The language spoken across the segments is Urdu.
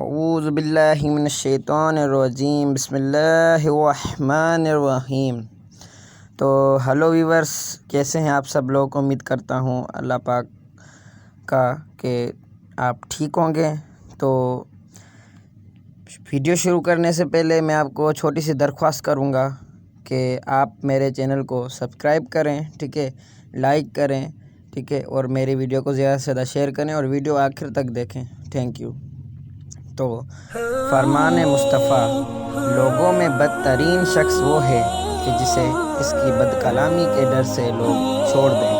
اعوذ باللہ من الشیطان الرجیم بسم اللہ الرحمن الرحیم۔ تو ہلو ویورز، کیسے ہیں آپ سب لوگ؟ امید کرتا ہوں اللہ پاک کا کہ آپ ٹھیک ہوں گے۔ تو ویڈیو شروع کرنے سے پہلے میں آپ کو چھوٹی سی درخواست کروں گا کہ آپ میرے چینل کو سبسکرائب کریں، ٹھیک ہے، لائک کریں، ٹھیک ہے، اور میری ویڈیو کو زیادہ سے زیادہ شیئر کریں اور ویڈیو آخر تک دیکھیں۔ Thank you. تو فرمان مصطفیٰ، لوگوں میں بدترین شخص وہ ہے کہ جسے اس کی بد کلامی کے ڈر سے لوگ چھوڑ دیں۔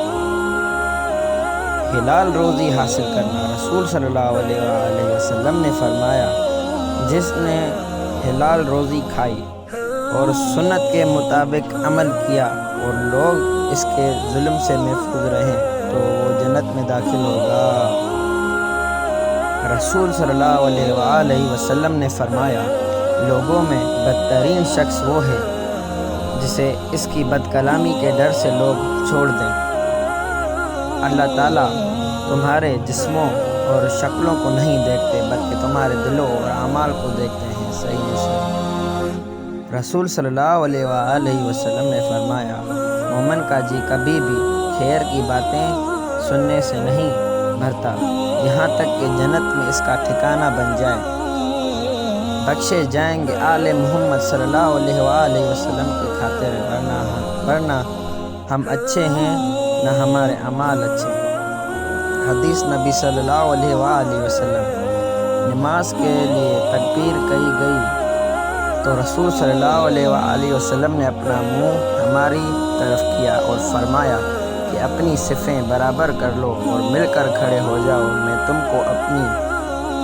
حلال روزی حاصل کرنا۔ رسول صلی اللہ علیہ وآلہ وسلم نے فرمایا، جس نے حلال روزی کھائی اور سنت کے مطابق عمل کیا اور لوگ اس کے ظلم سے محفوظ رہیں تو وہ جنت میں داخل ہوگا۔ رسول صلی اللہ علیہ وآلہ وسلم نے فرمایا، لوگوں میں بدترین شخص وہ ہے جسے اس کی بد کلامی کے ڈر سے لوگ چھوڑ دیں۔ اللہ تعالیٰ تمہارے جسموں اور شکلوں کو نہیں دیکھتے بلکہ تمہارے دلوں اور اعمال کو دیکھتے ہیں۔ صحیح مسلم۔ رسول صلی اللہ علیہ وآلہ وسلم نے فرمایا، مومن کا جی کبھی بھی خیر کی باتیں سننے سے نہیں بھرتا یہاں تک کہ جنت میں اس کا ٹھکانہ بن جائے۔ بخشے جائیں گے آل محمد صلی اللہ علیہ وآلہ وسلم کی خاطر، ورنہ ہم اچھے ہیں نہ ہمارے اعمال اچھے ہیں۔ حدیث نبی صلی اللہ علیہ وآلہ وسلم۔ نماز کے لیے تکبیر کہی گئی تو رسول صلی اللہ علیہ وآلہ وسلم نے اپنا منہ ہماری طرف کیا اور فرمایا کہ اپنی صفیں برابر کر لو اور مل کر کھڑے ہو جاؤ، میں تم کو اپنی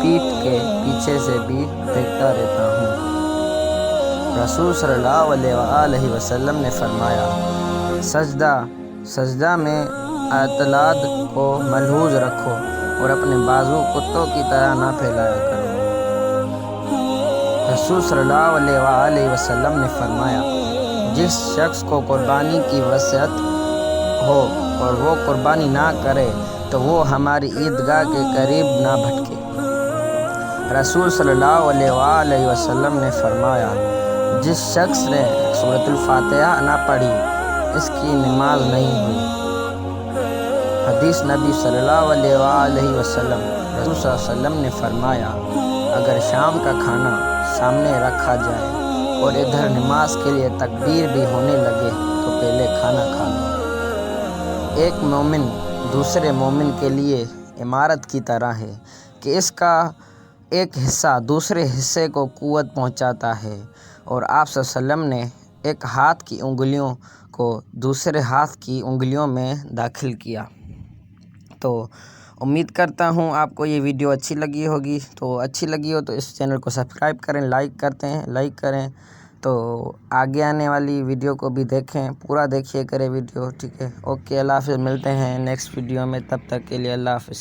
پیٹھ کے پیچھے سے بھی دیکھتا رہتا ہوں۔ رسول صلی اللہ علیہ وآلہ وسلم نے فرمایا، سجدہ میں اعتدال کو ملحوظ رکھو اور اپنے بازو کتوں کی طرح نہ پھیلایا کرو۔ رسول صلی اللہ علیہ وآلہ وسلم نے فرمایا، جس شخص کو قربانی کی وسعت ہو اور وہ قربانی نہ کرے تو وہ ہماری عیدگاہ کے قریب نہ بھٹکے۔ رسول صلی اللہ علیہ وآلہ وسلم نے فرمایا، جس شخص نے سورۃ الفاتحہ نہ پڑھی اس کی نماز نہیں ہوئی۔ حدیث نبی صلی اللہ علیہ وآلہ وسلم۔ رسول صلی اللہ علیہ وسلم نے فرمایا، اگر شام کا کھانا سامنے رکھا جائے اور ادھر نماز کے لیے تکبیر بھی ہونے لگے تو پہلے کھانا کھا لو۔ ایک مومن دوسرے مومن کے لیے عمارت کی طرح ہے کہ اس کا ایک حصہ دوسرے حصے کو قوت پہنچاتا ہے، اور آپ صلی اللہ علیہ وسلم نے ایک ہاتھ کی انگلیوں کو دوسرے ہاتھ کی انگلیوں میں داخل کیا۔ تو امید کرتا ہوں آپ کو یہ ویڈیو اچھی لگی ہوگی۔ تو اچھی لگی ہو تو اس چینل کو سبسکرائب کریں، لائک کریں۔ تو آگے آنے والی ویڈیو کو بھی دیکھیں، پورا دیکھیے کریں ویڈیو، ٹھیک ہے۔ اوکے، اللہ حافظ، ملتے ہیں نیکسٹ ویڈیو میں، تب تک کے لیے اللہ حافظ۔